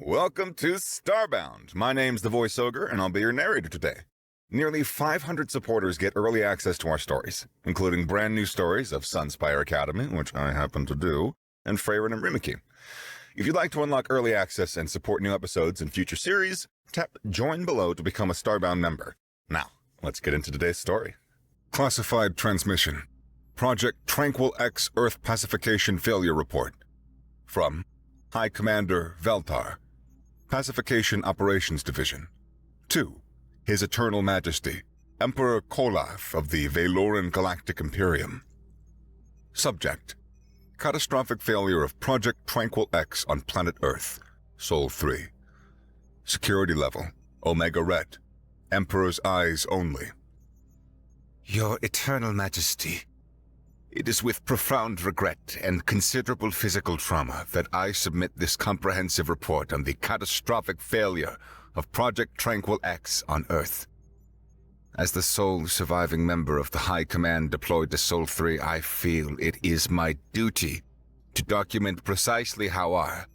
Welcome to Starbound. My name's the Voice Ogre, and I'll be your narrator today. Nearly 500 supporters get early access to our stories, including brand new stories of Sunspire Academy, which I happen to do, and Freyrin and Rimiki. If you'd like to unlock early access and support new episodes and future series, tap Join below to become a Starbound member. Now, let's get into today's story. Classified Transmission. Project Tranquil X Earth Pacification Failure Report. From High Commander Veltar, Pacification Operations Division. To His Eternal Majesty, Emperor Kolaf of the Valoran Galactic Imperium. Subject: Catastrophic failure of Project Tranquil X on planet Earth, Sol 3. Security level: Omega Red. Emperor's eyes only. Your Eternal Majesty, it is with profound regret and considerable physical trauma that I submit this comprehensive report on the catastrophic failure of Project Tranquil X on Earth. As the sole surviving member of the High Command deployed to Sol 3, I feel it is my duty to document precisely how our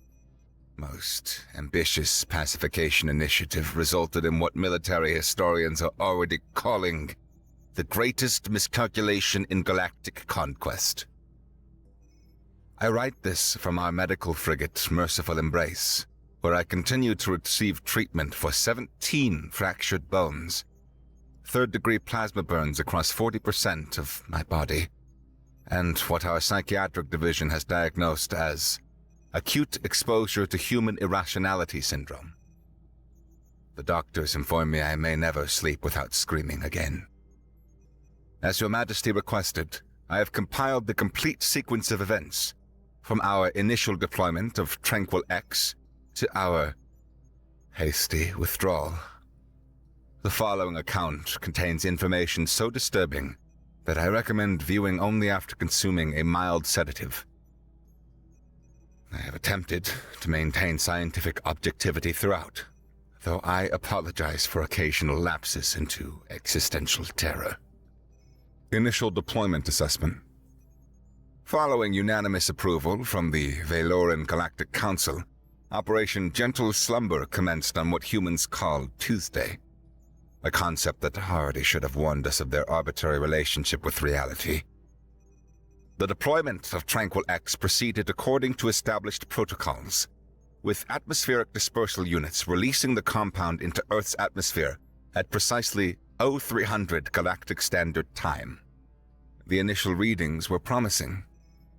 most ambitious pacification initiative resulted in what military historians are already calling the greatest miscalculation in galactic conquest. I write this from our medical frigate, Merciful Embrace, where I continue to receive treatment for 17 fractured bones, third-degree plasma burns across 40% of my body, and what our psychiatric division has diagnosed as acute exposure to human irrationality syndrome. The doctors inform me I may never sleep without screaming again. As Your Majesty requested, I have compiled the complete sequence of events, from our initial deployment of Tranquil X to our hasty withdrawal. The following account contains information so disturbing that I recommend viewing only after consuming a mild sedative. I have attempted to maintain scientific objectivity throughout, though I apologize for occasional lapses into existential terror. Initial Deployment Assessment. Following unanimous approval from the Valoran Galactic Council, Operation Gentle Slumber commenced on what humans call Tuesday, a concept that already should have warned us of their arbitrary relationship with reality. The deployment of Tranquil X proceeded according to established protocols, with atmospheric dispersal units releasing the compound into Earth's atmosphere at precisely 0300 Galactic Standard Time. The initial readings were promising.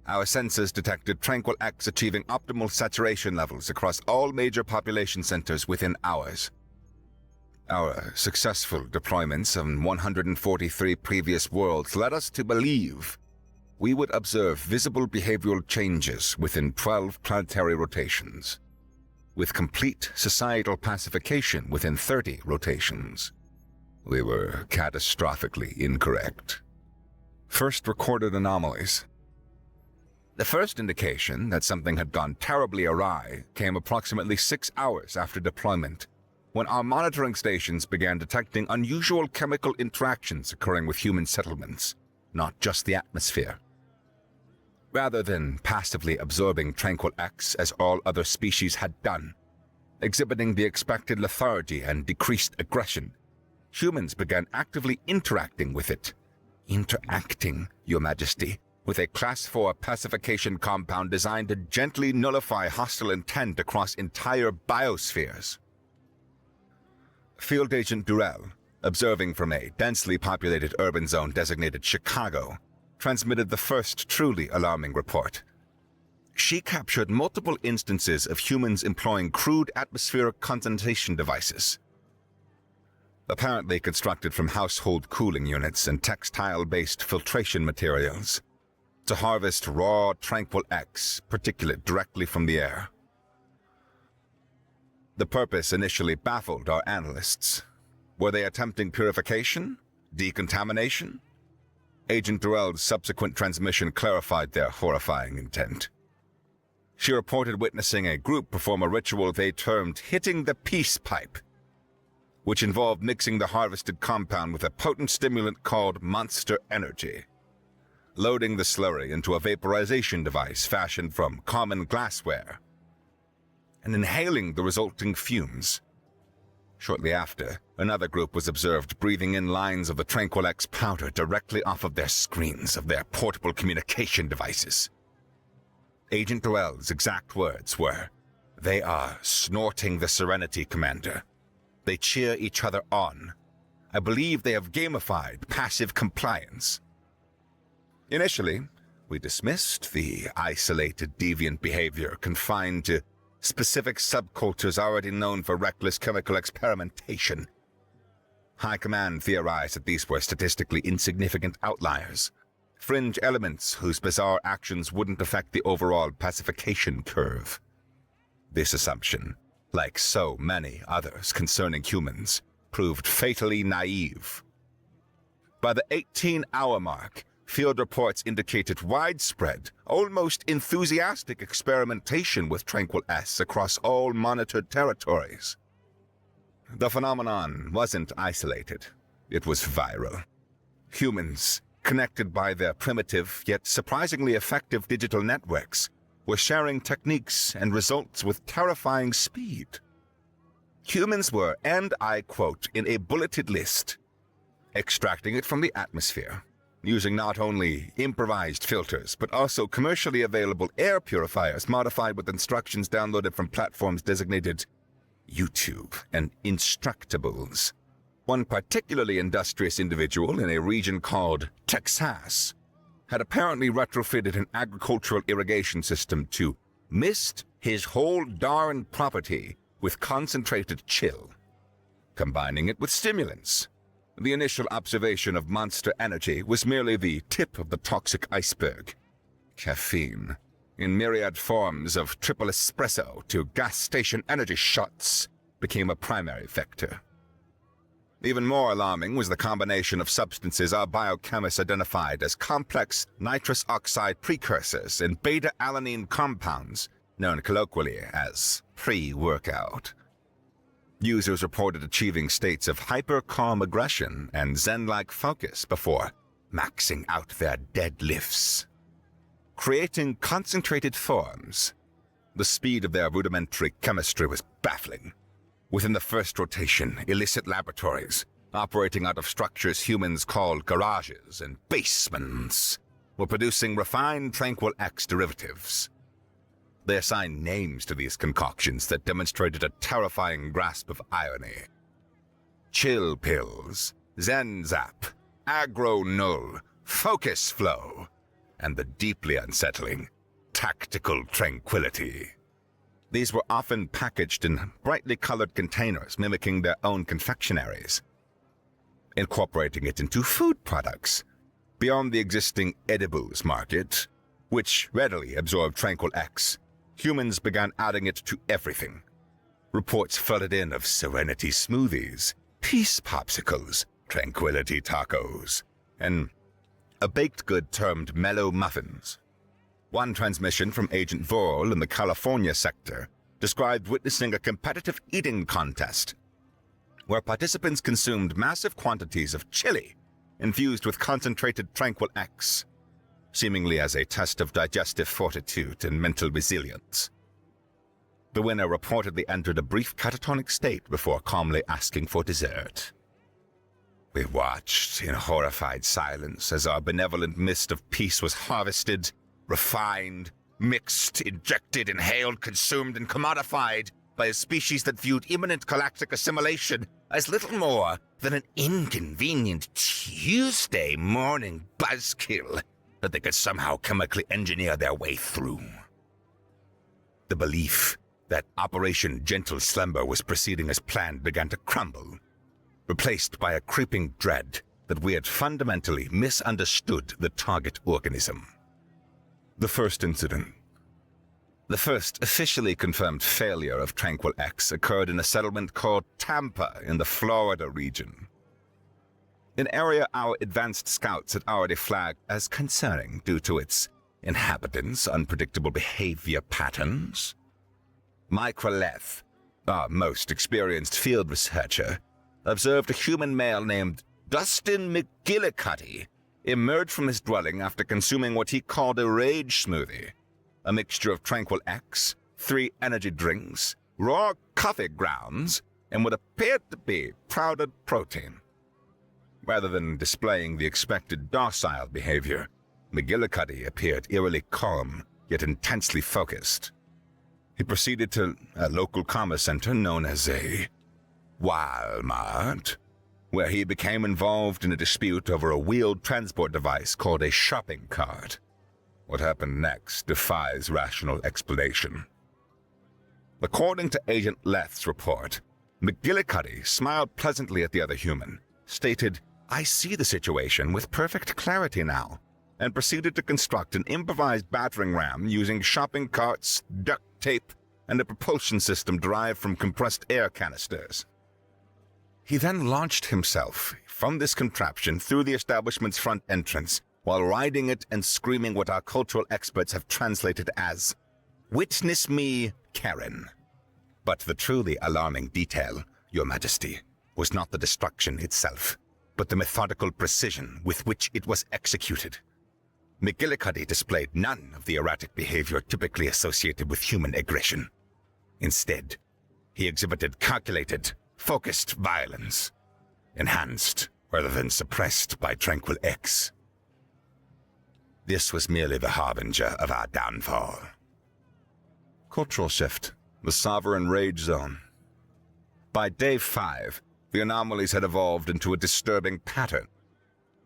Our sensors detected Tranquil X achieving optimal saturation levels across all major population centers within hours. Our successful deployments on 143 previous worlds led us to believe we would observe visible behavioral changes within 12 planetary rotations, with complete societal pacification within 30 rotations. We were catastrophically incorrect. First recorded anomalies. The first indication that something had gone terribly awry came approximately 6 hours after deployment, when our monitoring stations began detecting unusual chemical interactions occurring with human settlements, not just the atmosphere. Rather than passively absorbing Tranquil X as all other species had done, exhibiting the expected lethargy and decreased aggression, humans began actively interacting with it. Interacting, Your Majesty, with a Class 4 pacification compound designed to gently nullify hostile intent across entire biospheres. Field Agent Durrell, observing from a densely populated urban zone designated Chicago, transmitted the first truly alarming report. She captured multiple instances of humans employing crude atmospheric condensation devices, apparently constructed from household cooling units and textile-based filtration materials, to harvest raw Tranquil X particulate directly from the air. The purpose initially baffled our analysts. Were they attempting purification? Decontamination? Agent Durrell's subsequent transmission clarified their horrifying intent. She reported witnessing a group perform a ritual they termed hitting the peace pipe, which involved mixing the harvested compound with a potent stimulant called Monster Energy, loading the slurry into a vaporization device fashioned from common glassware. and inhaling the resulting fumes. Shortly after, another group was observed breathing in lines of the Tranquil-X powder directly off of their screens of their portable communication devices. Agent Durrell's exact words were, "They are snorting the Serenity, Commander. They cheer each other on. I believe they have gamified passive compliance." Initially, we dismissed the isolated deviant behavior confined to specific subcultures already known for reckless chemical experimentation. High Command theorized that these were statistically insignificant outliers, fringe elements whose bizarre actions wouldn't affect the overall pacification curve. This assumption, like so many others concerning humans, proved fatally naive. By the 18-hour mark, field reports indicated widespread, almost enthusiastic experimentation with Tranquil S across all monitored territories. The phenomenon wasn't isolated. It was viral. Humans, connected by their primitive yet surprisingly effective digital networks, were sharing techniques and results with terrifying speed. Humans were, and I quote, in a bulleted list, extracting it from the atmosphere, using not only improvised filters, but also commercially available air purifiers modified with instructions downloaded from platforms designated YouTube and Instructables. One particularly industrious individual in a region called Texas had apparently retrofitted an agricultural irrigation system to mist his whole darn property with concentrated chill, combining it with stimulants. The initial observation of monster energy was merely the tip of the toxic iceberg. Caffeine, in myriad forms of triple espresso to gas station energy shots, became a primary vector. Even more alarming was the combination of substances our biochemists identified as complex nitrous oxide precursors and beta-alanine compounds, known colloquially as pre-workout. Users reported achieving states of hyper-calm aggression and zen-like focus before maxing out their deadlifts. Creating concentrated forms, the speed of their rudimentary chemistry was baffling. Within the first rotation, illicit laboratories, operating out of structures humans called garages and basements, were producing refined Tranquil X derivatives. They assigned names to these concoctions that demonstrated a terrifying grasp of irony. Chill pills, Zen Zap, Agro Null, Focus Flow, and the deeply unsettling Tactical Tranquility. These were often packaged in brightly colored containers mimicking their own confectionaries, incorporating it into food products. Beyond the existing edibles market, which readily absorbed Tranquil X, humans began adding it to everything. Reports flooded in of Serenity smoothies, peace popsicles, tranquility tacos, and a baked good termed mellow muffins. One transmission from Agent Vorl in the California sector described witnessing a competitive eating contest where participants consumed massive quantities of chili infused with concentrated Tranquil X, seemingly as a test of digestive fortitude and mental resilience. The winner reportedly entered a brief catatonic state before calmly asking for dessert. We watched in horrified silence as our benevolent mist of peace was harvested, refined, mixed, injected, inhaled, consumed, and commodified by a species that viewed imminent galactic assimilation as little more than an inconvenient Tuesday morning buzzkill that they could somehow chemically engineer their way through. The belief that Operation Gentle Slumber was proceeding as planned began to crumble, replaced by a creeping dread that we had fundamentally misunderstood the target organism. The first officially confirmed failure of Tranquil X occurred in a settlement called Tampa in the Florida region, an area our advanced scouts had already flagged as concerning due to its inhabitants' unpredictable behavior patterns. Mike Raleth, our most experienced field researcher, observed a human male named Dustin McGillicuddy emerge from his dwelling after consuming what he called a rage smoothie, a mixture of Tranquil X, 3 energy drinks, raw coffee grounds, and what appeared to be powdered protein. Rather than displaying the expected docile behavior, McGillicuddy appeared eerily calm, yet intensely focused. He proceeded to a local commerce center known as a Walmart, where he became involved in a dispute over a wheeled transport device called a shopping cart. What happened next defies rational explanation. According to Agent Leth's report, McGillicuddy smiled pleasantly at the other human, stated, "I see the situation with perfect clarity now," and proceeded to construct an improvised battering ram using shopping carts, duct tape, and a propulsion system derived from compressed air canisters. He then launched himself from this contraption through the establishment's front entrance, while riding it and screaming what our cultural experts have translated as, "Witness me, Karen." But the truly alarming detail, Your Majesty, was not the destruction itself, but the methodical precision with which it was executed. McGillicuddy displayed none of the erratic behavior typically associated with human aggression. Instead, he exhibited calculated, focused violence, enhanced rather than suppressed by Tranquil X. This was merely the harbinger of our downfall. Cultural shift. The Sovereign Rage Zone. By day 5, the anomalies had evolved into a disturbing pattern.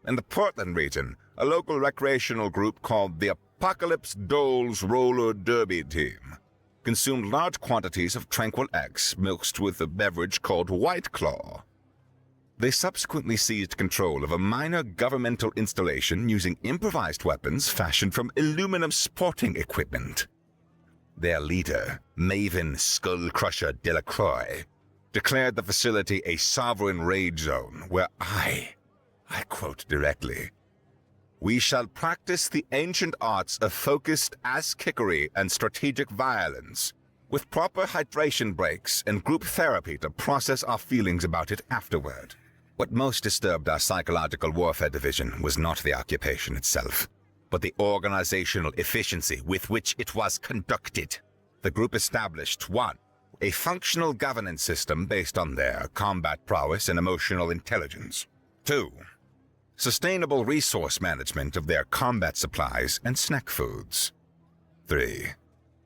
In the Portland region, a local recreational group called the Apocalypse Doles Roller Derby Team consumed large quantities of Tranquil X mixed with a beverage called White Claw. They subsequently seized control of a minor governmental installation using improvised weapons fashioned from aluminum sporting equipment. Their leader, Maven Skullcrusher Delacroix, declared the facility a sovereign rage zone where I quote directly, "We shall practice the ancient arts of focused ass-kickery and strategic violence, with proper hydration breaks and group therapy to process our feelings about it afterward." What most disturbed our psychological warfare division was not the occupation itself, but the organizational efficiency with which it was conducted. The group established 1. A functional governance system based on their combat prowess and emotional intelligence. 2. Sustainable resource management of their combat supplies and snack foods. 3.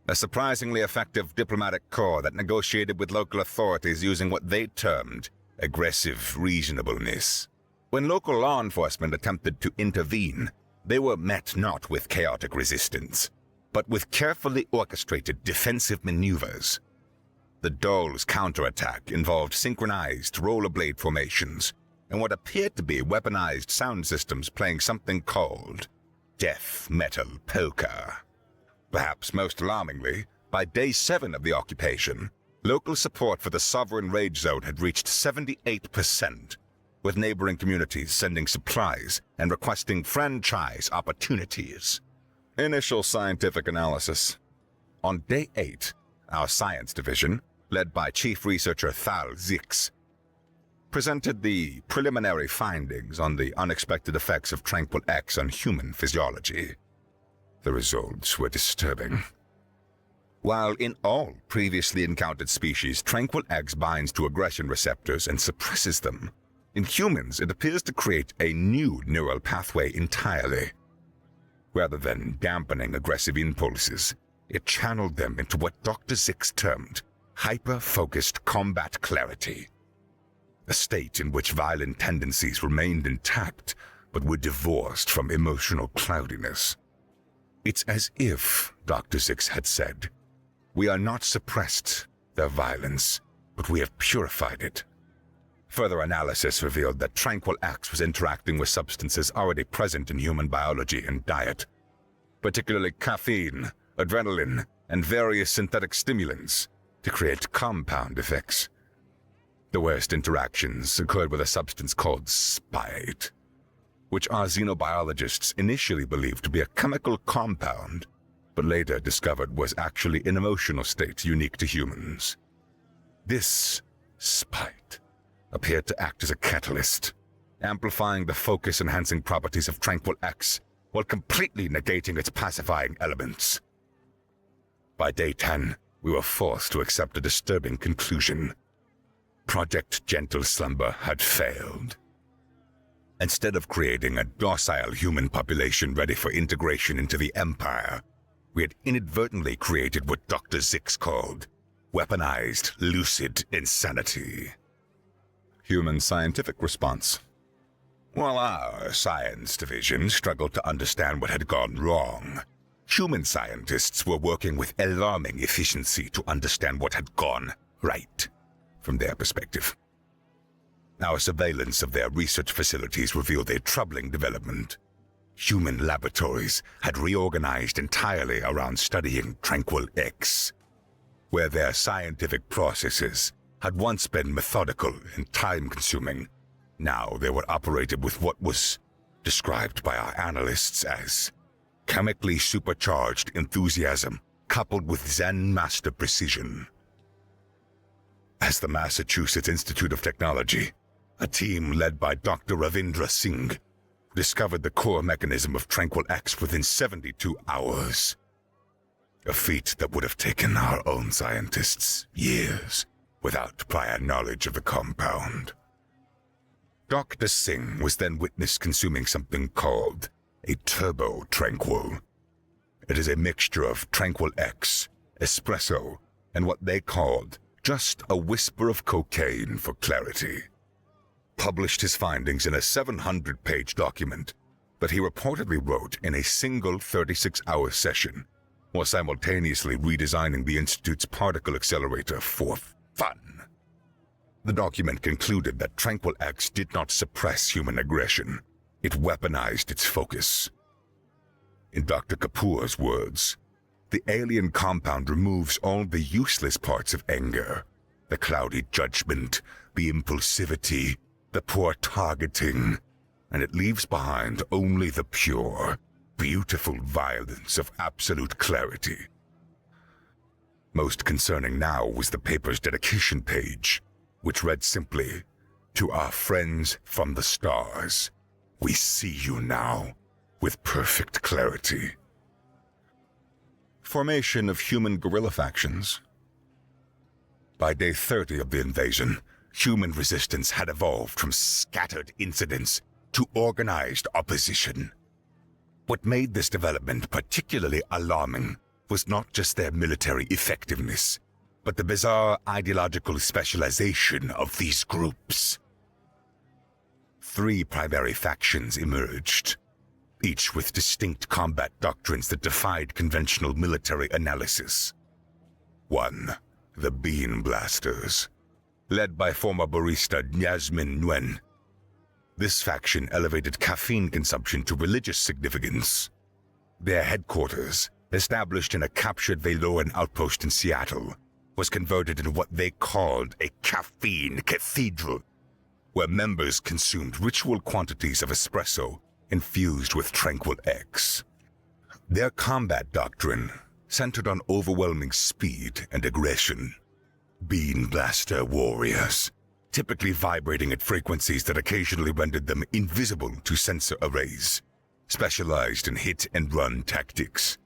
A surprisingly effective diplomatic corps that negotiated with local authorities using what they termed aggressive reasonableness. When local law enforcement attempted to intervene, they were met not with chaotic resistance, but with carefully orchestrated defensive maneuvers. The Dole's counterattack involved synchronized rollerblade formations and what appeared to be weaponized sound systems playing something called death metal polka. Perhaps most alarmingly, by day 7 of the occupation, local support for the Sovereign Rage Zone had reached 78%, with neighboring communities sending supplies and requesting franchise opportunities. Initial scientific analysis. On day 8, our science division, led by Chief Researcher Thal Zix, presented the preliminary findings on the unexpected effects of Tranquil X on human physiology. The results were disturbing. While in all previously encountered species, Tranquil X binds to aggression receptors and suppresses them, in humans it appears to create a new neural pathway entirely. Rather than dampening aggressive impulses, it channeled them into what Dr. Zix termed hyper-focused combat clarity, a state in which violent tendencies remained intact but were divorced from emotional cloudiness. It's as if, Dr. Zix had said, "We are not suppressed their violence, but we have purified it." Further analysis revealed that Tranquil X was interacting with substances already present in human biology and diet, particularly caffeine, adrenaline, and various synthetic stimulants, to create compound effects. The worst interactions occurred with a substance called spite, which our xenobiologists initially believed to be a chemical compound, but later discovered was actually an emotional state unique to humans. This spite appeared to act as a catalyst, amplifying the focus-enhancing properties of Tranquil X while completely negating its pacifying elements. By day 10, we were forced to accept a disturbing conclusion. Project Gentle Slumber had failed. Instead of creating a docile human population ready for integration into the Empire, we had inadvertently created what Dr. Zix called weaponized lucid insanity. Human scientific response. While our science division struggled to understand what had gone wrong, human scientists were working with alarming efficiency to understand what had gone right from their perspective. Our surveillance of their research facilities revealed a troubling development. Human laboratories had reorganized entirely around studying Tranquil X, where their scientific processes had once been methodical and time-consuming. Now they were operated with what was described by our analysts as chemically supercharged enthusiasm coupled with Zen master precision. As the Massachusetts Institute of Technology, a team led by Dr. Ravindra Singh discovered the core mechanism of Tranquil X within 72 hours. A feat that would have taken our own scientists years without prior knowledge of the compound. Dr. Singh was then witnessed consuming something called a Turbo Tranquil. It is a mixture of Tranquil X, espresso, and what they called just a whisper of cocaine for clarity. Published his findings in a 700-page document that he reportedly wrote in a single 36-hour session, while simultaneously redesigning the Institute's particle accelerator for fun. The document concluded that Tranquil X did not suppress human aggression. It weaponized its focus. In Dr. Kapoor's words, the alien compound removes all the useless parts of anger, the cloudy judgment, the impulsivity, the poor targeting, and it leaves behind only the pure, beautiful violence of absolute clarity. Most concerning now was the paper's dedication page, which read simply, "To our friends from the stars, we see you now with perfect clarity." Formation of human guerrilla factions. By day 30 of the invasion, human resistance had evolved from scattered incidents to organized opposition. What made this development particularly alarming was not just their military effectiveness, but the bizarre ideological specialization of these groups. 3 primary factions emerged, each with distinct combat doctrines that defied conventional military analysis. 1. The Bean Blasters, led by former barista Yasmin Nguyen. This faction elevated caffeine consumption to religious significance. Their headquarters, established in a captured Valoran outpost in Seattle, was converted into what they called a caffeine cathedral, where members consumed ritual quantities of espresso infused with Tranquil X. Their combat doctrine centered on overwhelming speed and aggression. Bean Blaster warriors, typically vibrating at frequencies that occasionally rendered them invisible to sensor arrays, specialized in hit-and-run tactics.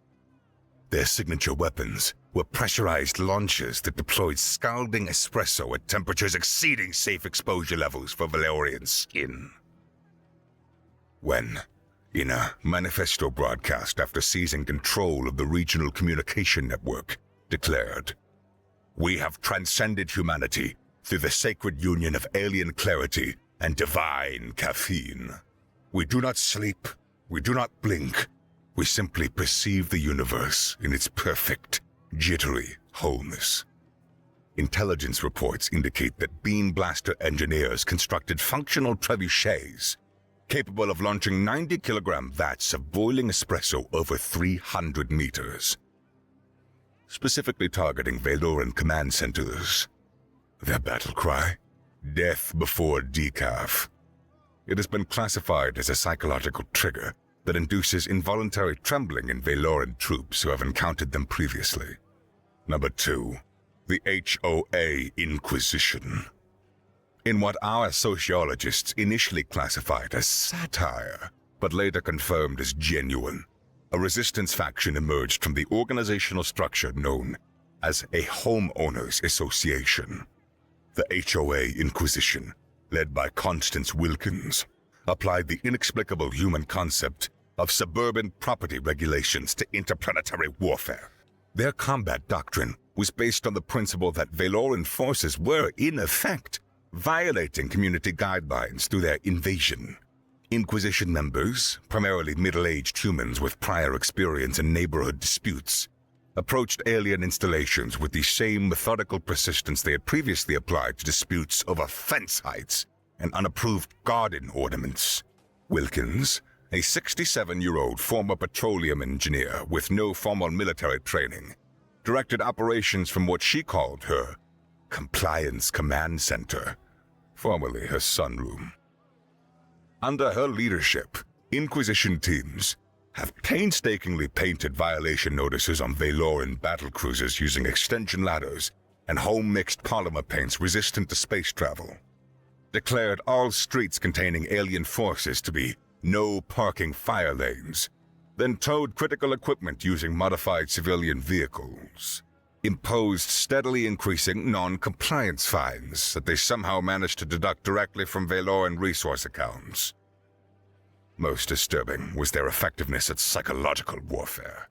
Their signature weapons were pressurized launchers that deployed scalding espresso at temperatures exceeding safe exposure levels for Valorian skin. When, in a manifesto broadcast after seizing control of the regional communication network, declared, "We have transcended humanity through the sacred union of alien clarity and divine caffeine. We do not sleep, we do not blink, we simply perceive the universe in its perfect, jittery wholeness." Intelligence reports indicate that Bean Blaster engineers constructed functional trebuchets capable of launching 90-kilogram vats of boiling espresso over 300 meters, specifically targeting Valoran command centers. Their battle cry? Death before decaf. It has been classified as a psychological trigger that induces involuntary trembling in Valoran troops who have encountered them previously. Number 2. The HOA Inquisition. In what our sociologists initially classified as satire, but later confirmed as genuine, a resistance faction emerged from the organizational structure known as a homeowners association. The HOA Inquisition, led by Constance Wilkins, applied the inexplicable human concept of suburban property regulations to interplanetary warfare. Their combat doctrine was based on the principle that Valoran forces were, in effect, violating community guidelines through their invasion. Inquisition members, primarily middle-aged humans with prior experience in neighborhood disputes, approached alien installations with the same methodical persistence they had previously applied to disputes over fence heights and unapproved garden ornaments. Wilkins, a 67-year-old former petroleum engineer with no formal military training, directed operations from what she called her Compliance Command Center, formerly her sunroom. Under her leadership, Inquisition teams have painstakingly painted violation notices on Valoran battlecruisers using extension ladders and home-mixed polymer paints resistant to space travel, declared all streets containing alien forces to be no parking fire lanes, then towed critical equipment using modified civilian vehicles, imposed steadily increasing non-compliance fines that they somehow managed to deduct directly from Valoran resource accounts. Most disturbing was their effectiveness at psychological warfare.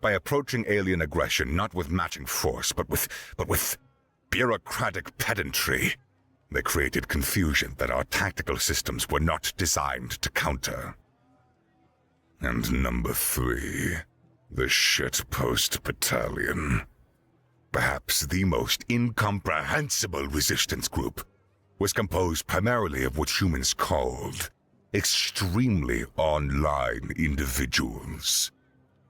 By approaching alien aggression not with matching force, but with bureaucratic pedantry, they created confusion that our tactical systems were not designed to counter. And number 3, the Shitpost Battalion. Perhaps the most incomprehensible resistance group was composed primarily of what humans called extremely online individuals.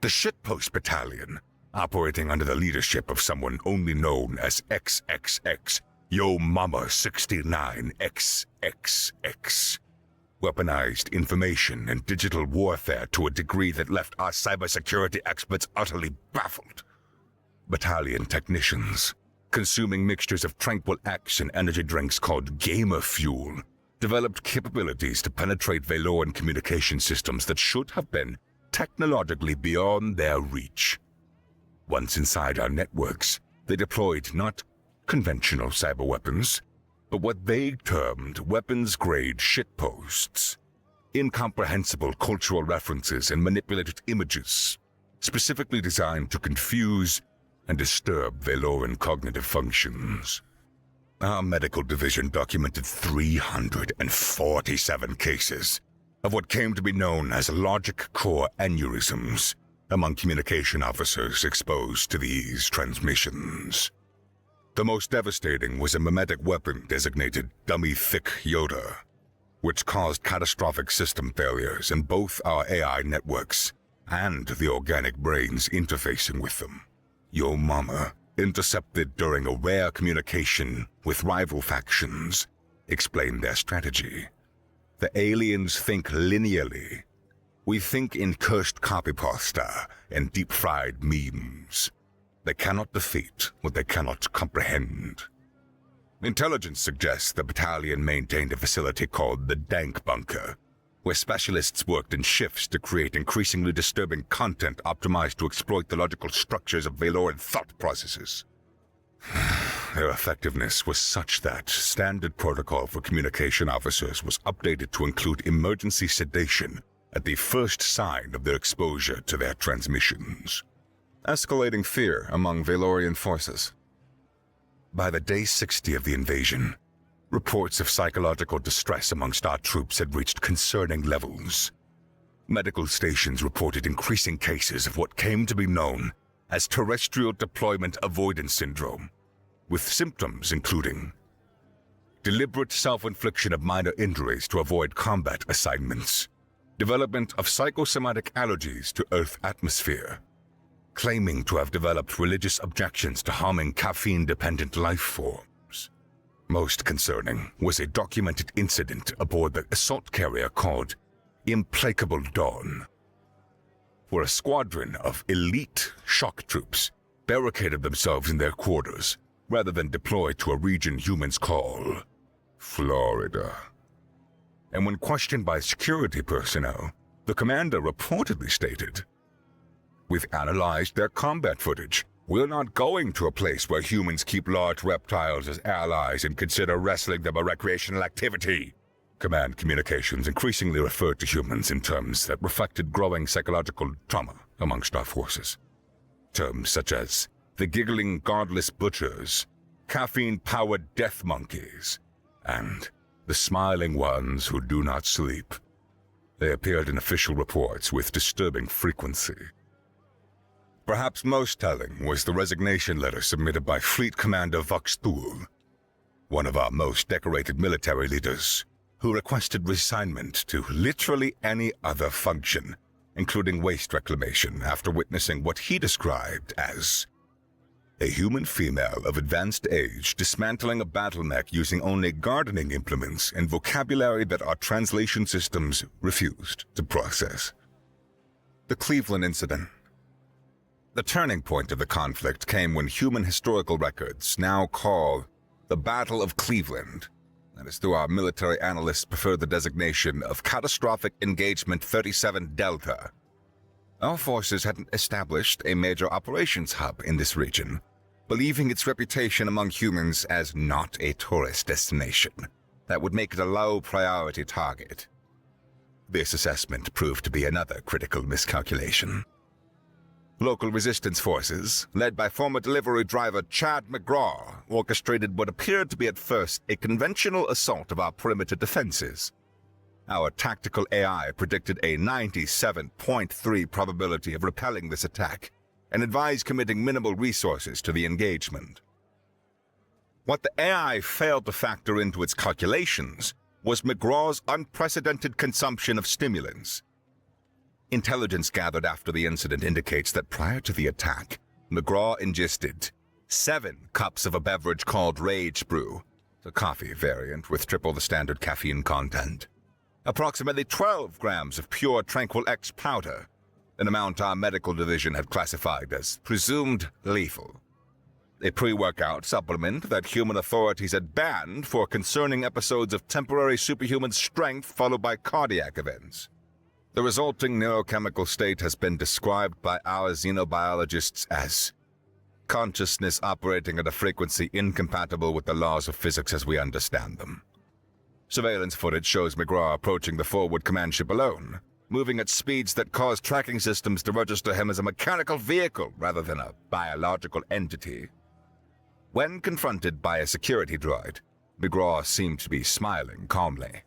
The Shitpost Battalion, operating under the leadership of someone only known as XXX, Yo Mama 69 XXX, weaponized information and digital warfare to a degree that left our cybersecurity experts utterly baffled. Battalion technicians, consuming mixtures of Tranquil X and energy drinks called Gamer Fuel, developed capabilities to penetrate Valoran communication systems that should have been technologically beyond their reach. Once inside our networks, they deployed not conventional cyber weapons, but what they termed weapons-grade shitposts, incomprehensible cultural references and manipulated images, specifically designed to confuse and disturb Valoran cognitive functions. Our medical division documented 347 cases of what came to be known as logic core aneurysms among communication officers exposed to these transmissions. The most devastating was a mimetic weapon designated Dummy Thick Yoda, which caused catastrophic system failures in both our AI networks and the organic brains interfacing with them. Yo Mama, intercepted during a rare communication with rival factions, explained their strategy. The aliens think linearly. We think in cursed copy pasta and deep-fried memes. They cannot defeat what they cannot comprehend. Intelligence suggests the battalion maintained a facility called the Dank Bunker, where specialists worked in shifts to create increasingly disturbing content optimized to exploit the logical structures of Valoran thought processes. Their effectiveness was such that standard protocol for communication officers was updated to include emergency sedation at the first sign of their exposure to their transmissions, escalating fear among Valorian forces. By the day 60 of the invasion, reports of psychological distress amongst our troops had reached concerning levels. Medical stations reported increasing cases of what came to be known as terrestrial deployment avoidance syndrome, with symptoms including deliberate self-infliction of minor injuries to avoid combat assignments, development of psychosomatic allergies to Earth atmosphere, claiming to have developed religious objections to harming caffeine-dependent life forms. Most concerning was a documented incident aboard the assault carrier called Implacable Dawn, where a squadron of elite shock troops barricaded themselves in their quarters rather than deploy to a region humans call Florida. And when questioned by security personnel, the commander reportedly stated, "We've analyzed their combat footage We're not going to a place where humans keep large reptiles as allies and consider wrestling them a recreational activity. Command communications increasingly referred to humans in terms that reflected growing psychological trauma amongst our forces. Terms such as the giggling godless butchers, caffeine-powered death monkeys, and the smiling ones who do not sleep. They appeared in official reports with disturbing frequency. Perhaps most telling was the resignation letter submitted by Fleet Commander FoxFemur, one of our most decorated military leaders, who requested resignment to literally any other function, including waste reclamation, after witnessing what he described as a human female of advanced age dismantling a battle mech using only gardening implements and vocabulary that our translation systems refused to process. The Cleveland incident. The turning point of the conflict came when human historical records now call the Battle of Cleveland, that is, though our military analysts prefer the designation of Catastrophic Engagement 37 Delta. Our forces hadn't established a major operations hub in this region, believing its reputation among humans as not a tourist destination that would make it a low-priority target. This assessment proved to be another critical miscalculation. Local resistance forces, led by former delivery driver Chad McGraw, orchestrated what appeared to be at first a conventional assault of our perimeter defenses. Our tactical AI predicted a 97.3% probability of repelling this attack, and advised committing minimal resources to the engagement. What the AI failed to factor into its calculations was McGraw's unprecedented consumption of stimulants. Intelligence gathered after the incident indicates that prior to the attack, McGraw ingested 7 cups of a beverage called Rage Brew, a coffee variant with triple the standard caffeine content, approximately 12 grams of pure Tranquil X powder, an amount our medical division had classified as presumed lethal, a pre-workout supplement that human authorities had banned for concerning episodes of temporary superhuman strength followed by cardiac events. The resulting neurochemical state has been described by our xenobiologists as consciousness operating at a frequency incompatible with the laws of physics as we understand them. Surveillance footage shows McGraw approaching the forward command ship alone, moving at speeds that cause tracking systems to register him as a mechanical vehicle rather than a biological entity. When confronted by a security droid, McGraw seemed to be smiling calmly.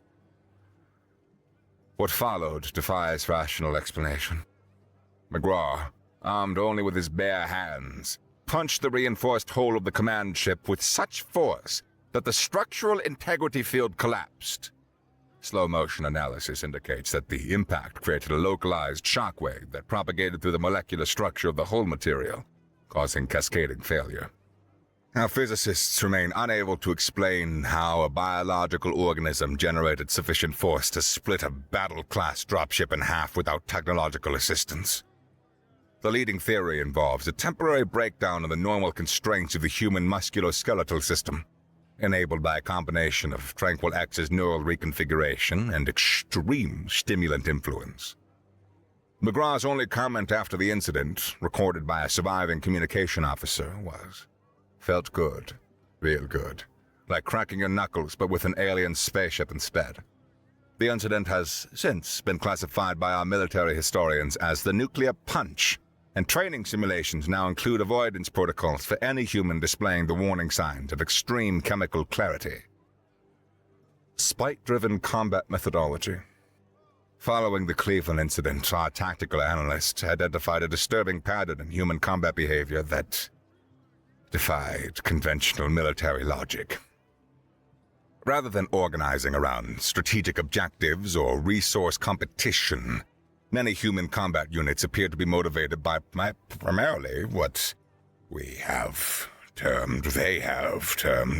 What followed defies rational explanation. McGraw, armed only with his bare hands, punched the reinforced hull of the command ship with such force that the structural integrity field collapsed. Slow-motion analysis indicates that the impact created a localized shockwave that propagated through the molecular structure of the hull material, causing cascading failure. Our physicists remain unable to explain how a biological organism generated sufficient force to split a battle-class dropship in half without technological assistance. The leading theory involves a temporary breakdown in the normal constraints of the human musculoskeletal system, enabled by a combination of Tranquil X's neural reconfiguration and extreme stimulant influence. McGraw's only comment after the incident, recorded by a surviving communication officer, was, "Felt good, real good, like cracking your knuckles but with an alien spaceship instead." The incident has since been classified by our military historians as the nuclear punch, and training simulations now include avoidance protocols for any human displaying the warning signs of extreme chemical clarity. Spike-driven combat methodology. Following the Cleveland incident, our tactical analysts identified a disturbing pattern in human combat behavior that defied conventional military logic. Rather than organizing around strategic objectives or resource competition, many human combat units appear to be motivated by primarily what they have termed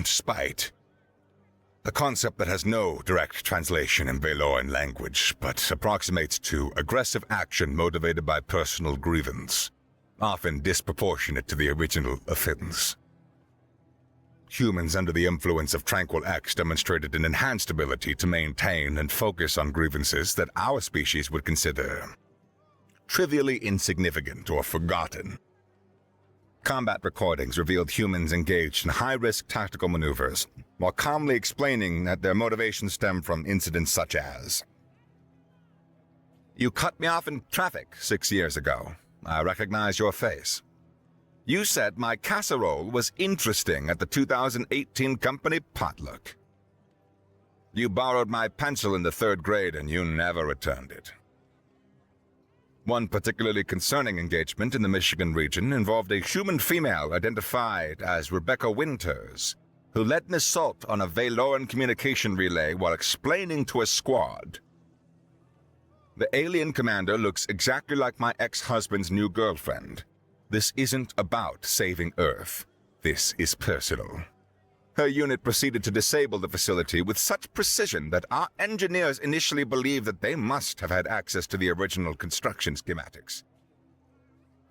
spite. A concept that has no direct translation in Veloran language, but approximates to aggressive action motivated by personal grievance, often disproportionate to the original offense. Humans under the influence of Tranquil X demonstrated an enhanced ability to maintain and focus on grievances that our species would consider trivially insignificant or forgotten. Combat recordings revealed humans engaged in high-risk tactical maneuvers, while calmly explaining that their motivations stemmed from incidents such as, "You cut me off in traffic 6 years ago. I recognize your face. You said my casserole was interesting at the 2018 company potluck. You borrowed my pencil in the 3rd grade and you never returned it." One particularly concerning engagement in the Michigan region involved a human female identified as Rebecca Winters, who led an assault on a Valoran communication relay while explaining to a squad, "The alien commander looks exactly like my ex-husband's new girlfriend. This isn't about saving Earth. This is personal." Her unit proceeded to disable the facility with such precision that our engineers initially believed that they must have had access to the original construction schematics.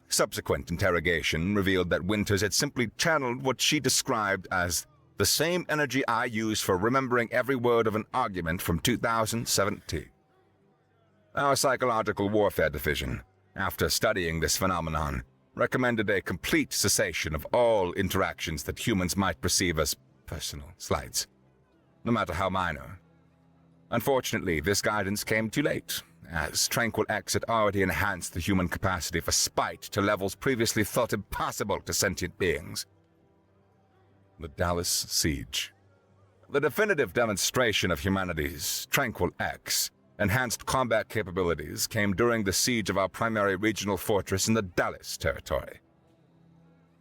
Subsequent interrogation revealed that Winters had simply channeled what she described as the same energy I use for remembering every word of an argument from 2017. Our psychological warfare division, after studying this phenomenon, recommended a complete cessation of all interactions that humans might perceive as personal slights, no matter how minor. Unfortunately, this guidance came too late, as Tranquil X had already enhanced the human capacity for spite to levels previously thought impossible to sentient beings. The Dallas Siege. The definitive demonstration of humanity's Tranquil X enhanced combat capabilities came during the siege of our primary regional fortress in the Dallas territory.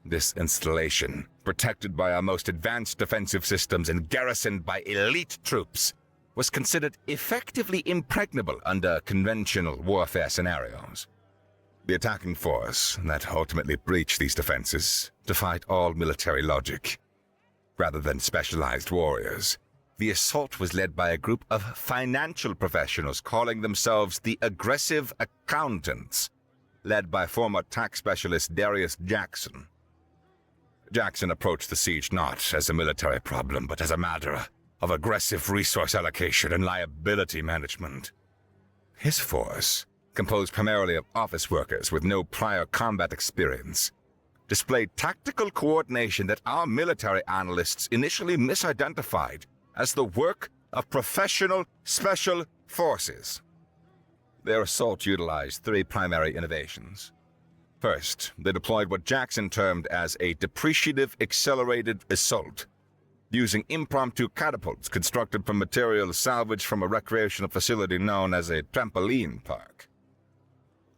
This installation, protected by our most advanced defensive systems and garrisoned by elite troops, was considered effectively impregnable under conventional warfare scenarios. The attacking force that ultimately breached these defenses defied all military logic. Rather than specialized warriors, the assault was led by a group of financial professionals calling themselves the Aggressive Accountants, led by former tax specialist Darius Jackson. Jackson approached the siege not as a military problem, but as a matter of aggressive resource allocation and liability management. His force, composed primarily of office workers with no prior combat experience, displayed tactical coordination that our military analysts initially misidentified as the work of professional special forces. Their assault utilized 3 primary innovations. First, they deployed what Jackson termed as a depreciative accelerated assault, using impromptu catapults constructed from materials salvaged from a recreational facility known as a trampoline park.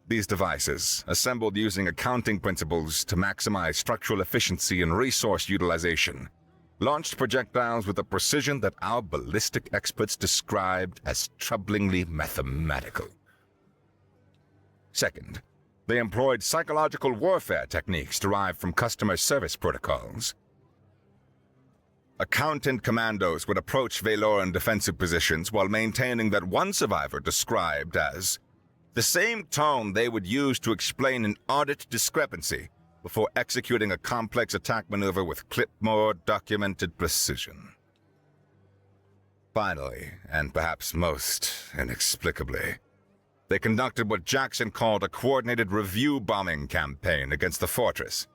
These devices, assembled using accounting principles to maximize structural efficiency and resource utilization, launched projectiles with a precision that our ballistic experts described as troublingly mathematical. Second, they employed psychological warfare techniques derived from customer service protocols. Accountant commandos would approach Valoran defensive positions while maintaining that one survivor described as the same tone they would use to explain an audit discrepancy before executing a complex attack maneuver with clipboard documented precision. Finally, and perhaps most inexplicably, they conducted what Jackson called a coordinated review bombing campaign against the fortress.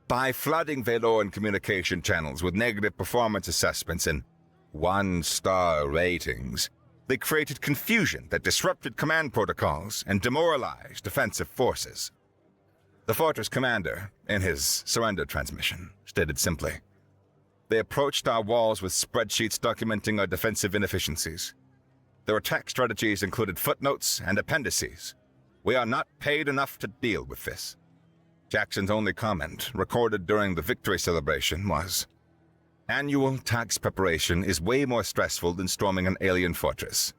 By flooding Valoran communication channels with negative performance assessments and 1-star ratings, they created confusion that disrupted command protocols and demoralized defensive forces. The fortress commander, in his surrender transmission, stated simply, "They approached our walls with spreadsheets documenting our defensive inefficiencies. Their attack strategies included footnotes and appendices. We are not paid enough to deal with this." Jackson's only comment, recorded during the victory celebration, was, "Annual tax preparation is way more stressful than storming an alien fortress.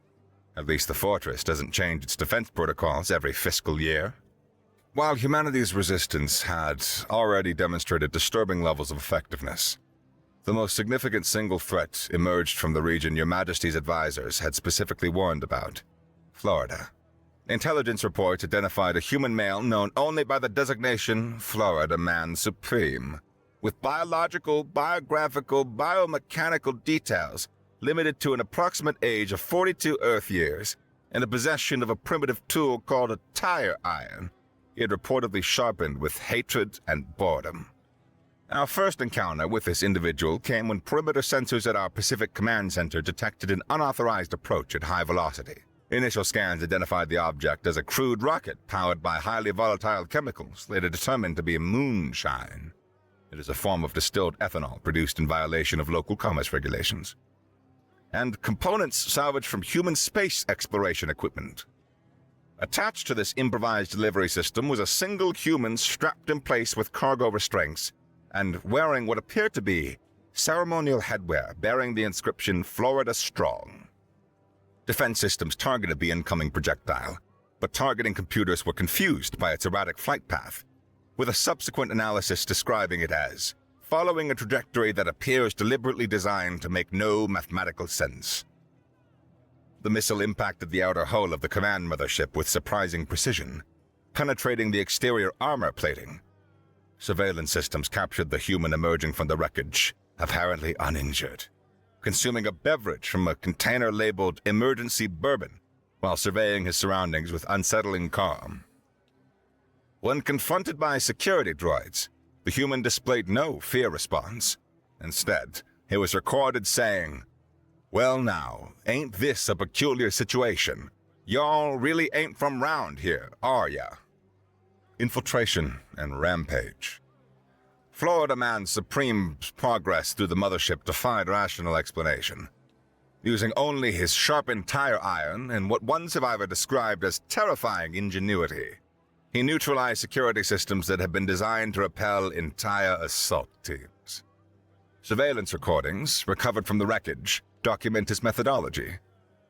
At least the fortress doesn't change its defense protocols every fiscal year." While humanity's resistance had already demonstrated disturbing levels of effectiveness, the most significant single threat emerged from the region Your Majesty's advisors had specifically warned about: Florida. Intelligence reports identified a human male known only by the designation Florida Man Supreme, with biological, biographical, biomechanical details limited to an approximate age of 42 Earth years and the possession of a primitive tool called a tire iron, he had reportedly sharpened with hatred and boredom. Our first encounter with this individual came when perimeter sensors at our Pacific Command Center detected an unauthorized approach at high velocity. Initial scans identified the object as a crude rocket powered by highly volatile chemicals later determined to be moonshine. It is a form of distilled ethanol produced in violation of local commerce regulations. And components salvaged from human space exploration equipment. Attached to this improvised delivery system was a single human strapped in place with cargo restraints and wearing what appeared to be ceremonial headwear bearing the inscription "Florida Strong." Defense systems targeted the incoming projectile, but targeting computers were confused by its erratic flight path, with a subsequent analysis describing it as following a trajectory that appears deliberately designed to make no mathematical sense. The missile impacted the outer hull of the command mothership with surprising precision, penetrating the exterior armor plating. Surveillance systems captured the human emerging from the wreckage, apparently uninjured, consuming a beverage from a container labeled "emergency bourbon" while surveying his surroundings with unsettling calm. When confronted by security droids, the human displayed no fear response. Instead, he was recorded saying, "Well now, ain't this a peculiar situation? Y'all really ain't from round here, are ya?" Infiltration and rampage. Florida Man's supreme progress through the mothership defied rational explanation. Using only his sharpened tire iron and what one survivor described as terrifying ingenuity, he neutralized security systems that had been designed to repel entire assault teams. Surveillance recordings, recovered from the wreckage, document his methodology.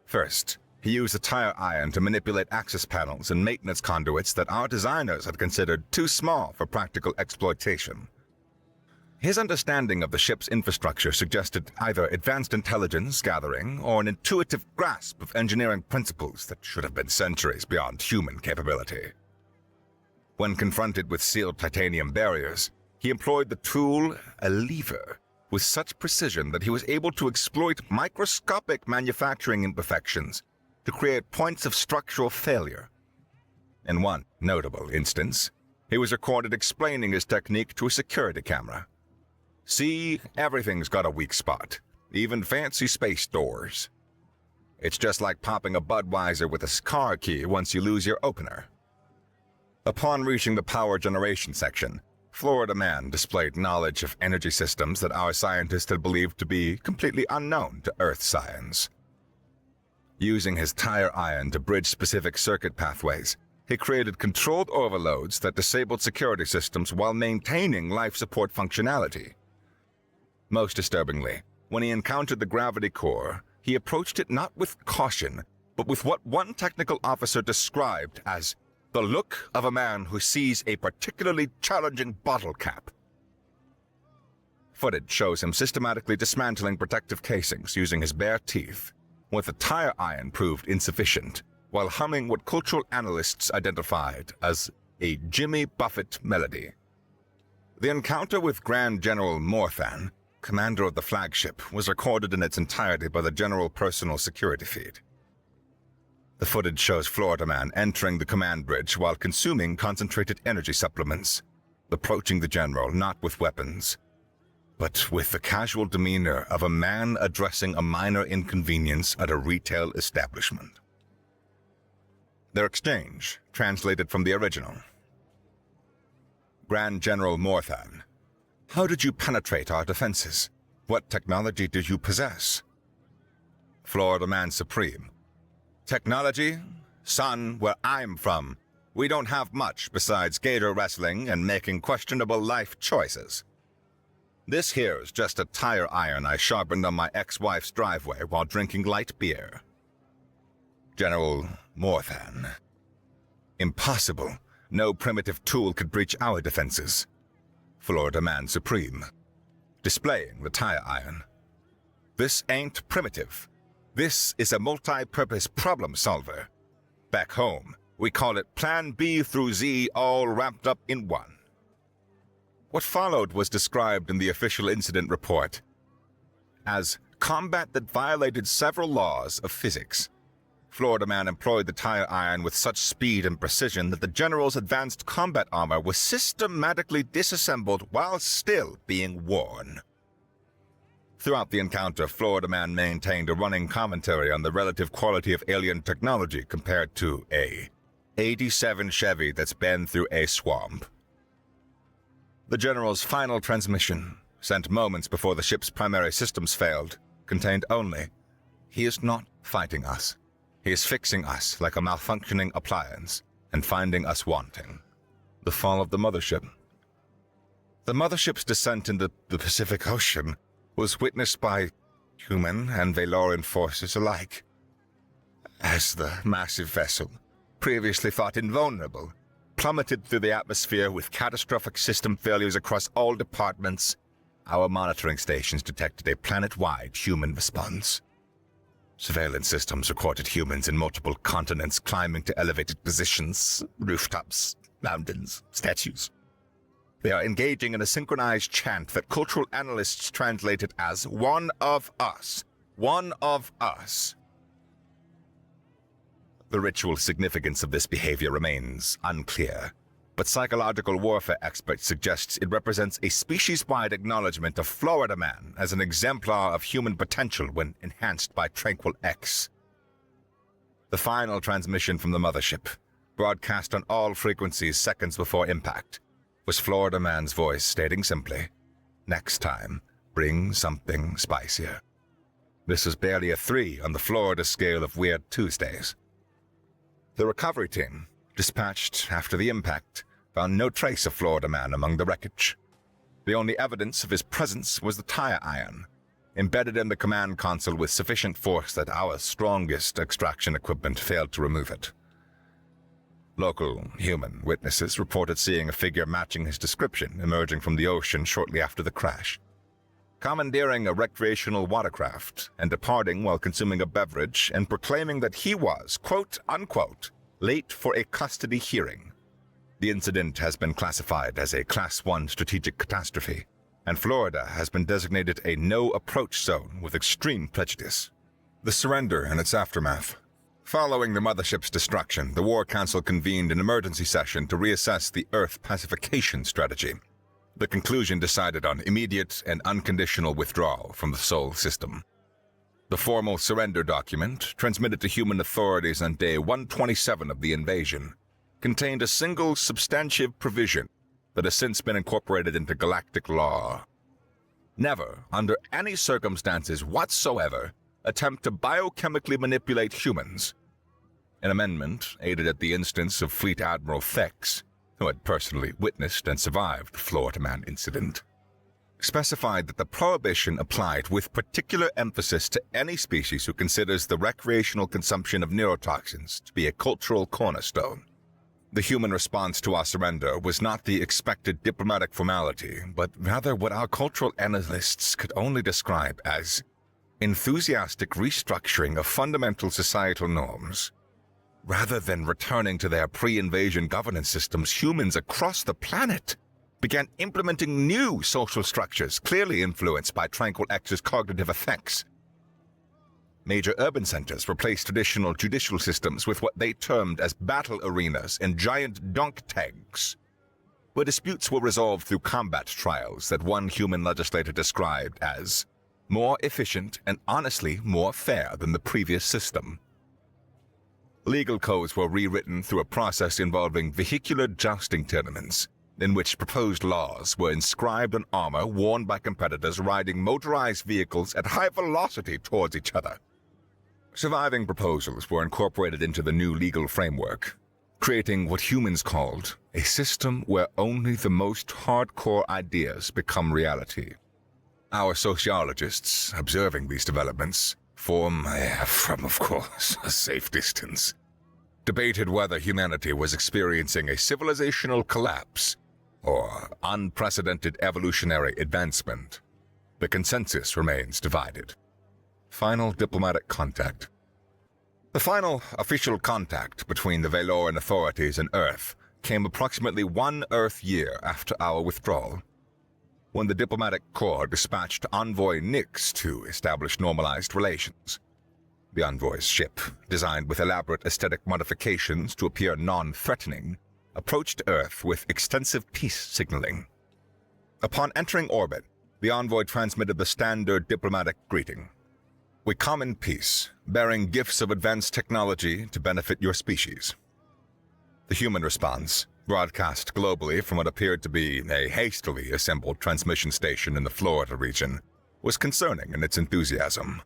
First, he used the tire iron to manipulate access panels and maintenance conduits that our designers had considered too small for practical exploitation. His understanding of the ship's infrastructure suggested either advanced intelligence gathering or an intuitive grasp of engineering principles that should have been centuries beyond human capability. When confronted with sealed titanium barriers, he employed the tool, a lever, with such precision that he was able to exploit microscopic manufacturing imperfections to create points of structural failure. In one notable instance, he was recorded explaining his technique to a security camera. "See, everything's got a weak spot, even fancy space doors. It's just like popping a Budweiser with a car key once you lose your opener." Upon reaching the power generation section, Florida Man displayed knowledge of energy systems that our scientists had believed to be completely unknown to Earth science. Using his tire iron to bridge specific circuit pathways, he created controlled overloads that disabled security systems while maintaining life support functionality. Most disturbingly, when he encountered the gravity core, he approached it not with caution, but with what one technical officer described as the look of a man who sees a particularly challenging bottle cap. Footage shows him systematically dismantling protective casings using his bare teeth, with the tire iron proved insufficient, while humming what cultural analysts identified as a Jimmy Buffett melody. The encounter with Grand General Morthan, commander of the flagship, was recorded in its entirety by the General Personal Security feed. The footage shows Florida Man entering the command bridge while consuming concentrated energy supplements, approaching the general not with weapons, but with the casual demeanor of a man addressing a minor inconvenience at a retail establishment. Their exchange, translated from the original. Grand General Morthan, how did you penetrate our defenses? What technology do you possess? Florida Man Supreme, technology? Son, where I'm from, we don't have much besides gator wrestling and making questionable life choices. This here's just a tire iron I sharpened on my ex-wife's driveway while drinking light beer. General Morthan, impossible. No primitive tool could breach our defenses. Florida Man Supreme, displaying the tire iron. This ain't primitive. This is a multi-purpose problem solver. Back home, we call it Plan B through Z all wrapped up in one. What followed was described in the official incident report as combat that violated several laws of physics. Florida Man employed the tire iron with such speed and precision that the General's advanced combat armor was systematically disassembled while still being worn. Throughout the encounter, Florida Man maintained a running commentary on the relative quality of alien technology compared to a 87 Chevy that's been through a swamp. The General's final transmission, sent moments before the ship's primary systems failed, contained only, "He is not fighting us. He is fixing us like a malfunctioning appliance and finding us wanting." The fall of the mothership. The mothership's descent into the Pacific Ocean was witnessed by human and Valoran forces alike. As the massive vessel, previously thought invulnerable, plummeted through the atmosphere with catastrophic system failures across all departments, our monitoring stations detected a planet-wide human response. Surveillance systems recorded humans in multiple continents climbing to elevated positions, rooftops, mountains, statues. They are engaging in a synchronized chant that cultural analysts translated as "one of us, one of us." The ritual significance of this behavior remains unclear, but psychological warfare experts suggest it represents a species-wide acknowledgement of Florida Man as an exemplar of human potential when enhanced by Tranquil X. The final transmission from the mothership, broadcast on all frequencies seconds before impact, was Florida Man's voice stating simply, "Next time, bring something spicier." This is barely a 3 on the Florida scale of Weird Tuesdays. The recovery team, dispatched after the impact, found no trace of Florida Man among the wreckage. The only evidence of his presence was the tire iron, embedded in the command console with sufficient force that our strongest extraction equipment failed to remove it. Local human witnesses reported seeing a figure matching his description emerging from the ocean shortly after the crash, commandeering a recreational watercraft and departing while consuming a beverage and proclaiming that he was, quote-unquote, late for a custody hearing. The incident has been classified as a Class 1 strategic catastrophe, and Florida has been designated a no-approach zone with extreme prejudice. The surrender and its aftermath. Following the mothership's destruction, the War Council convened an emergency session to reassess the Earth pacification strategy. The conclusion decided on immediate and unconditional withdrawal from the Sol system. The formal surrender document, transmitted to human authorities on day 127 of the invasion, contained a single substantive provision that has since been incorporated into galactic law. Never, under any circumstances whatsoever, attempt to biochemically manipulate humans. An amendment aided at the instance of Fleet Admiral Thex, who had personally witnessed and survived the Florida Man incident, specified that the prohibition applied with particular emphasis to any species who considers the recreational consumption of neurotoxins to be a cultural cornerstone. The human response to our surrender was not the expected diplomatic formality, but rather what our cultural analysts could only describe as enthusiastic restructuring of fundamental societal norms. Rather than returning to their pre-invasion governance systems, humans across the planet began implementing new social structures clearly influenced by Tranquil X's cognitive effects. Major urban centers replaced traditional judicial systems with what they termed as battle arenas and giant dunk tanks, where disputes were resolved through combat trials that one human legislator described as more efficient and honestly more fair than the previous system. Legal codes were rewritten through a process involving vehicular jousting tournaments, in which proposed laws were inscribed on armor worn by competitors riding motorized vehicles at high velocity towards each other. Surviving proposals were incorporated into the new legal framework, creating what humans called a system where only the most hardcore ideas become reality. Our sociologists, observing these developments, from, of course, a safe distance, debated whether humanity was experiencing a civilizational collapse or unprecedented evolutionary advancement. The consensus remains divided. Final diplomatic contact. The final official contact between the Valoran authorities and Earth came approximately 1 Earth year after our withdrawal, when the diplomatic corps dispatched envoy Nix to establish normalized relations. The Envoy's ship, designed with elaborate aesthetic modifications to appear non-threatening, approached Earth with extensive peace signaling. Upon entering orbit, the Envoy transmitted the standard diplomatic greeting. "We come in peace, bearing gifts of advanced technology to benefit your species." The human response, broadcast globally from what appeared to be a hastily assembled transmission station in the Florida region, was concerning in its enthusiasm.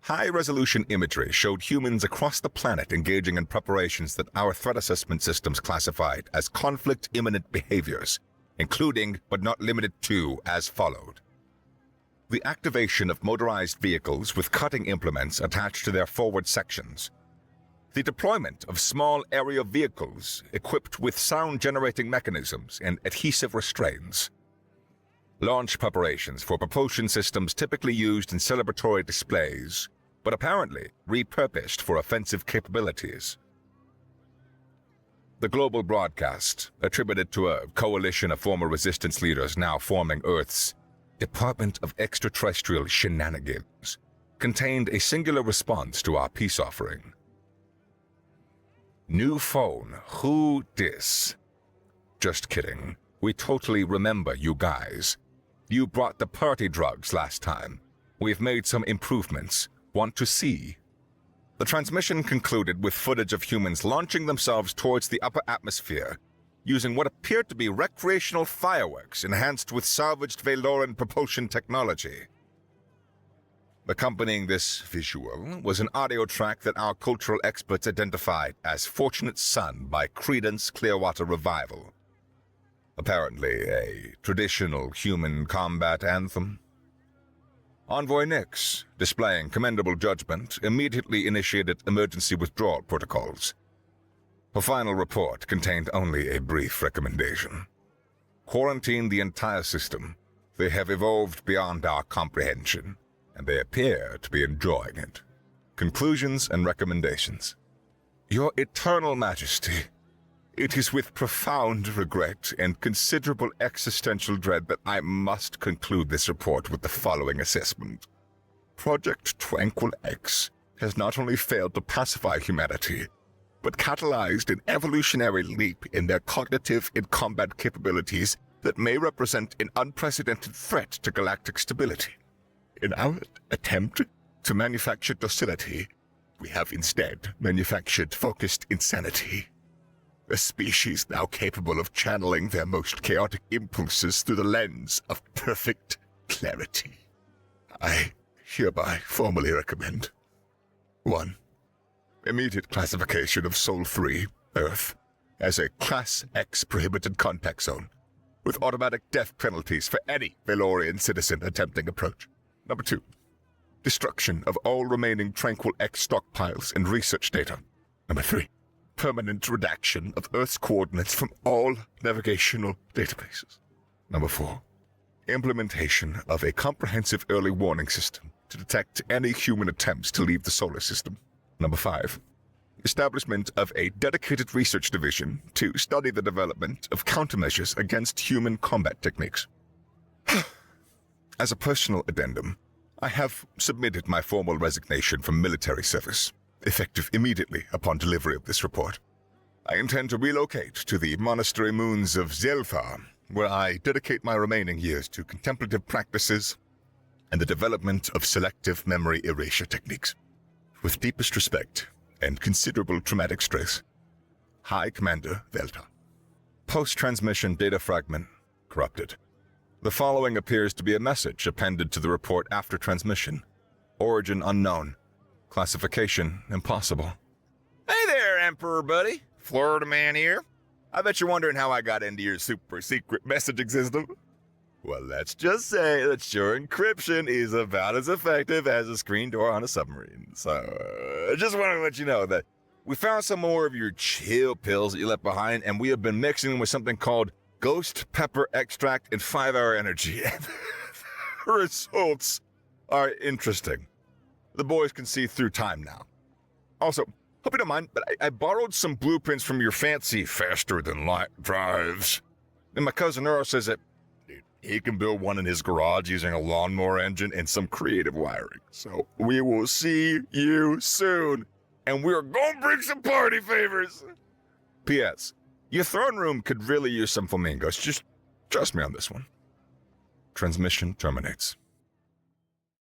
High-resolution imagery showed humans across the planet engaging in preparations that our threat assessment systems classified as conflict-imminent behaviors, including, but not limited to, as followed. The activation of motorized vehicles with cutting implements attached to their forward sections. The deployment of small area vehicles equipped with sound-generating mechanisms and adhesive restraints. Launch preparations for propulsion systems typically used in celebratory displays, but apparently repurposed for offensive capabilities. The global broadcast, attributed to a coalition of former resistance leaders now forming Earth's Department of Extraterrestrial Shenanigans, contained a singular response to our peace offering. "New phone, who dis?" "Just kidding. We totally remember you guys. You brought the party drugs last time. We've made some improvements. Want to see?" The transmission concluded with footage of humans launching themselves towards the upper atmosphere, using what appeared to be recreational fireworks enhanced with salvaged Valoran propulsion technology. Accompanying this visual was an audio track that our cultural experts identified as Fortunate Son by Credence Clearwater Revival. Apparently a traditional human combat anthem. Envoy Nix, displaying commendable judgment, immediately initiated emergency withdrawal protocols. Her final report contained only a brief recommendation. "Quarantine the entire system. They have evolved beyond our comprehension, and they appear to be enjoying it. Conclusions and recommendations. Your Eternal Majesty, it is with profound regret and considerable existential dread that I must conclude this report with the following assessment. Project Tranquil X has not only failed to pacify humanity, but catalyzed an evolutionary leap in their cognitive and combat capabilities that may represent an unprecedented threat to galactic stability. In our attempt to manufacture docility, we have instead manufactured focused insanity. A species now capable of channeling their most chaotic impulses through the lens of perfect clarity. I hereby formally recommend 1. Immediate classification of Sol-3, Earth, as a Class X prohibited contact zone, with automatic death penalties for any Valorian citizen attempting approach. 2. Destruction of all remaining Tranquil X stockpiles and research data. 3. Permanent redaction of Earth's coordinates from all navigational databases. 4. Implementation of a comprehensive early warning system to detect any human attempts to leave the solar system. 5. Establishment of a dedicated research division to study the development of countermeasures against human combat techniques. As a personal addendum, I have submitted my formal resignation from military service, effective immediately upon delivery of this report. I intend to relocate to the monastery moons of Zelfar, where I dedicate my remaining years to contemplative practices and the development of selective memory erasure techniques. With deepest respect and considerable traumatic stress, High Commander Velta. Post-transmission data fragment corrupted. The following appears to be a message appended to the report after transmission. Origin unknown. Classification impossible. Hey there, Emperor buddy. Florida man here. I bet you're wondering how I got into your super secret messaging system. Well, let's just say that your encryption is about as effective as a screen door on a submarine. So, I just want to let you know that we found some more of your chill pills that you left behind, and we have been mixing them with something called Ghost Pepper Extract and 5-hour Energy. The results are interesting. The boys can see through time now. Also, hope you don't mind, but I borrowed some blueprints from your fancy faster-than-light drives. And my cousin Earl says that He can build one in his garage using a lawnmower engine and some creative wiring. So we will see you soon. And we're gonna bring some party favors. P.S. Your throne room could really use some flamingos. Just trust me on this one. Transmission terminates.